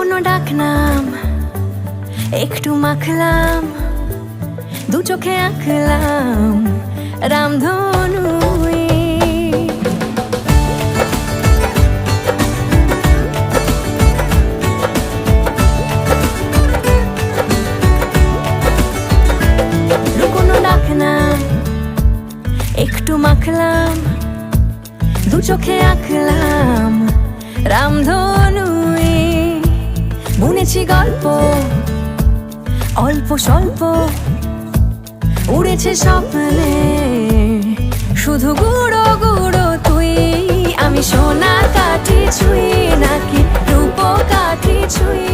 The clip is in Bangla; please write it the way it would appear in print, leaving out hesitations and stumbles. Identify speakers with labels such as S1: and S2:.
S1: লুকোনো ডাকনাম একটু মাখলাম, দু চোখে আঁকলাম রামধনু। লুকোনো ডাকনাম একটু মাখলাম, দু চোখে আঁকলাম রামধনু। বুনেছি গল্প অল্প স্বল্প, উড়েছে স্বপ্নে শুধু গুঁড়ো গুঁড়ো তুই। আমি সোনার কাঠি ছুঁই নাকি রূপো কাঠি ছুঁই।